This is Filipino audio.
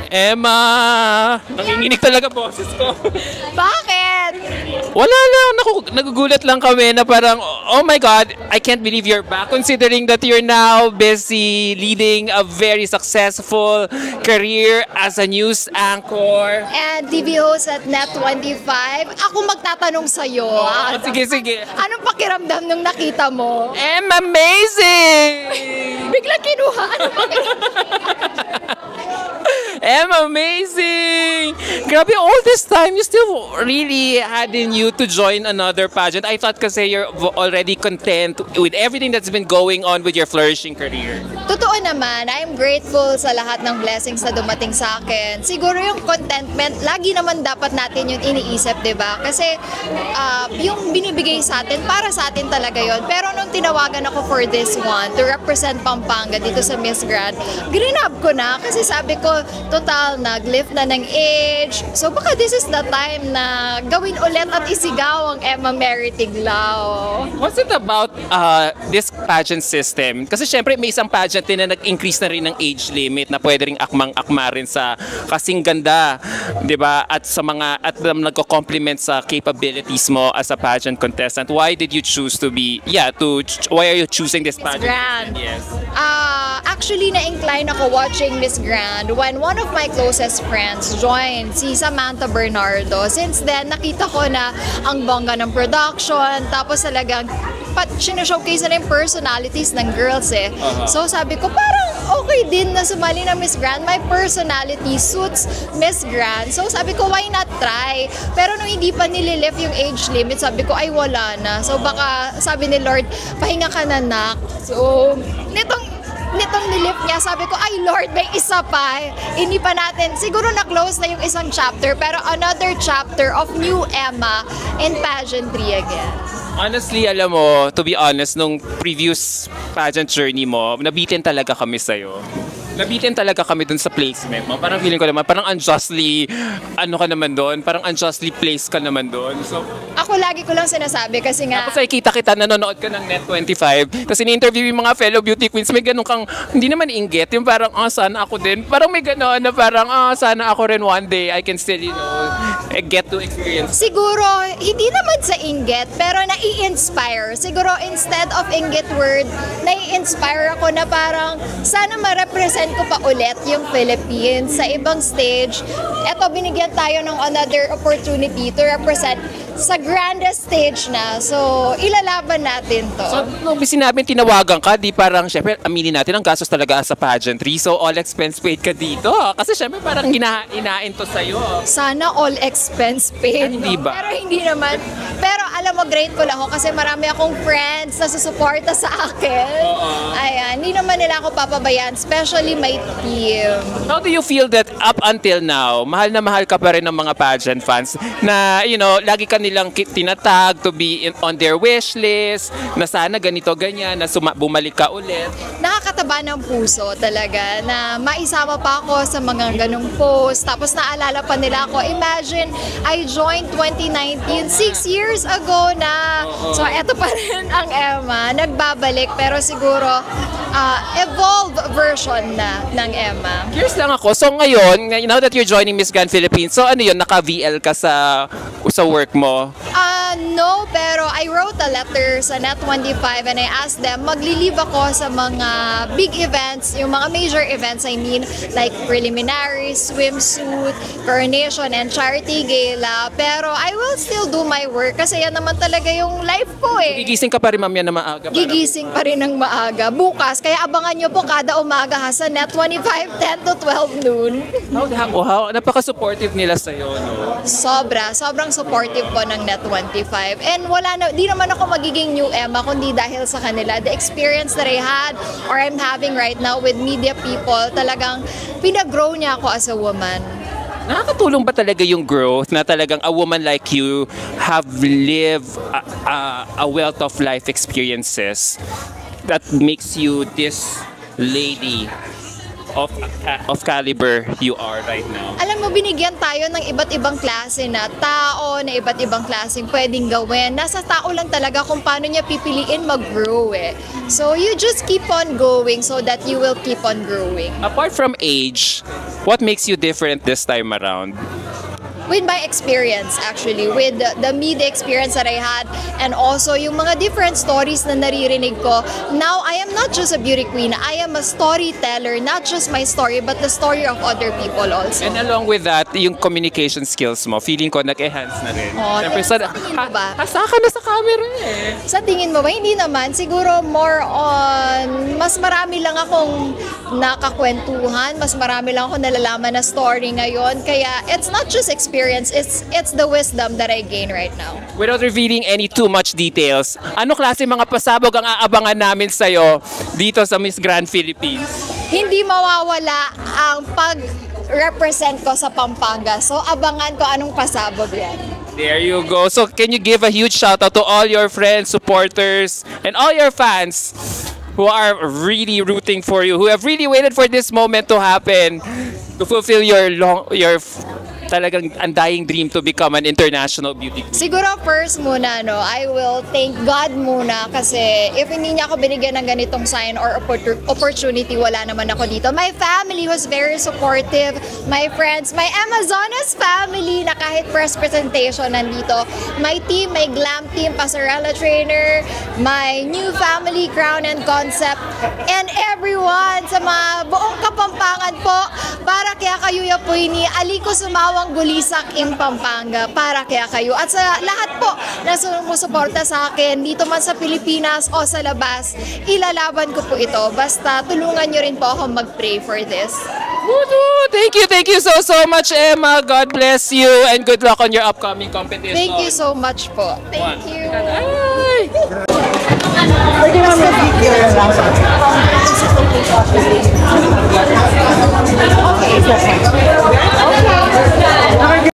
Emma! Nanginginig talaga boses ko. Bakit? Wala lang, nagugulat lang kami na parang, oh my God, I can't believe you're back considering that you're now busy leading a very successful career as a news anchor. And TV host at Net25. Ako magtatanong sa'yo. Sige, sige. Anong pakiramdam nung nakita mo? Emma, amazing! Biglang kinuha. Anong pakiramdam? Emma, amazing! Grabe, all this time, you still really had in you to join another pageant. I thought kasi you're already content with everything that's been going on with your flourishing career. Totoo naman, I'm grateful sa lahat ng blessings na dumating sa akin. Siguro yung contentment, lagi naman dapat natin yung iniisip, di ba? Kasi yung binibigay sa atin, para sa atin talaga yon. Pero nung tinawagan ako for this one, to represent Pampanga dito sa Miss Grand, grinab ko na kasi sabi ko, total, nag-lift na ng age. So baka this is the time na gawin ulit at isigaw ang Emma Mary Tiglao. What's it about this pageant system? Kasi syempre may isang pageant din na nag-increase na rin ng age limit na pwede rin akmang-akma rin sa kasing ganda, di ba? At sa mga, at nagko-complement sa capabilities mo as a pageant contestant. Why did you choose to be, why are you choosing this pageant? Grand. Yes. Actually, na-incline ako watching Miss Grand when one of my closest friends joined, si Samantha Bernardo. Since then, nakita ko na ang bongga ng production, tapos talagang sinashowcase na yung personalities ng girls eh. So sabi ko, parang okay din na sumali na Miss Grand. My personality suits Miss Grand. So sabi ko, why not try? Pero nung hindi pa nililift yung age limit, sabi ko, ay wala na. So baka sabi ni Lord, pahinga ka na, nak. So nitong nilift niya, sabi ko, ay Lord, may isa pa. Hindi pa natin, siguro na-close na yung isang chapter, pero another chapter of new Emma in pageantry again. Honestly, alam mo, to be honest, nung previous pageant journey mo, nabitin talaga kami sa'yo. Nabitin talaga kami dun sa placement mo. Parang feeling ko naman, parang unjustly, ano ka naman doon, parang unjustly placed ka naman doon. So, ako lagi ko lang sinasabi kasi nga... Tapos ay kita nanonood ka ng Net25, tapos ini-interview yung mga fellow beauty queens, may ganun kang, hindi naman inggit, yung parang, sana ako din. Parang may ganun na parang, sana ako rin one day, I can still, get to experience. Siguro, hindi naman sa inggit, pero nai-inspire. Siguro, instead of inggit word, nai-inspire ako na parang, sana ma-represent ko pa ulit yung Philippines sa ibang stage. Eto, binigyan tayo ng another opportunity to represent sa grandest stage na. So, ilalaban natin to. So, nung sinabi tinawagan ka, di parang, syempre, aminin natin, ang gastos talaga sa pageantry. So, all expense paid ka dito. Kasi syempre, parang hinain to sa'yo. Sana all expense paid. Hindi ba? Pero hindi naman. Pero alam mo, grateful ako kasi marami akong friends na susuporta sa akin. Ayan, hindi naman nila ako papabayaan, especially my team. How do you feel that up until now, mahal na mahal ka pa rin ng mga pageant fans na, lagi ka nilang tinatag to be on their wish list, na sana ganito, ganyan, na bumalik ka ulit? Nakakataba ng puso talaga na maisama pa ako sa mga ganong post. Tapos naalala pa nila ako, imagine, I joined 2019, 6 years ago na. So, eto pa rin ang Emma. Nagbabalik, pero siguro, evolved version na ng Emma. Curious lang ako. So, ngayon, now that you're joining Miss Grand Philippines, so ano yun, naka-VL ka sa work mo? No, pero I wrote a letter sa Net25 and I asked them, magli-leave ako sa mga big events, yung mga major events, I mean, like preliminary, swimsuit, coronation, and charity gala. Pero I will still do my work kasi yan naman talaga yung life ko eh. Gigising ka pa rin, mamaya na maaga? Gigising pa rin ng maaga. Bukas, kaya abangan nyo po kada umaga ha, sa Net25, 10 to 12 noon. Wow, napaka-supportive nila sa'yo, no? Sobrang supportive po ng Net25. And di naman ako magiging new Emma kundi dahil sa kanila. The experience that I had or I'm having right now with media people, talagang pinag-grow niya ako as a woman. Nakakatulong ba talaga yung growth na talagang a woman like you have lived a wealth of life experiences that makes you this lady of caliber you are right now? Alam mo, binigyan tayo ng iba't ibang klase na tao, na iba't ibang klaseng pwedeng gawin. Nasa tao lang talaga kung paano niya pipiliin mag-grow eh. So you just keep on going so that you will keep on growing. Apart from age, What makes you different this time around? With my experience, actually, with the media experience that I had, and also yung mga different stories na naririnig ko. Now, I am not just a beauty queen, I am a storyteller, not just my story, but the story of other people also. And along with that, yung communication skills mo, feeling ko nag-enhance na rin. Oh, Siyempre, sa tingin mo ba? Hasa ka na sa camera eh. Sa tingin mo ba? Hindi naman. Siguro more on, mas marami lang akong nakakwentuhan, mas marami lang akong nalalaman na story ngayon. Kaya, it's not just experience, it's the wisdom that I gain right now. Without revealing any too much details, ano klase mga pasabog ang aabangan namin sa'yo dito sa Miss Grand Philippines? Hindi mawawala ang pag-represent ko sa Pampanga. So, abangan ko anong pasabog yan. There you go. So can you give a huge shout out to all your friends, supporters, and all your fans who are really rooting for you, who have really waited for this moment to happen, to fulfill your talagang undying dream to become an international beauty queen? Siguro first muna, no, I will thank God muna kasi if hindi niya ako binigyan ng ganitong sign or opportunity, wala naman ako dito. My family was very supportive. My friends, my Amazonas family na kahit press presentation nandito. My team, my glam team, Pasarela Trainer, my new family, Crown and Concept, and everyone sa mga buong Kapampangan po, para kaya kayo ya po ini, aliko sumawang gulisak in Pampanga, para kaya kayo. At sa lahat po na sumusuporta sa akin, dito man sa Pilipinas o sa labas, ilalaban ko po ito. Basta tulungan nyo rin po ako mag-pray for this. Thank you so much, Emma. God bless you and good luck on your upcoming competition. Thank you so much po. Thank you. Ay! Pwede mo mag-video lang. Okay.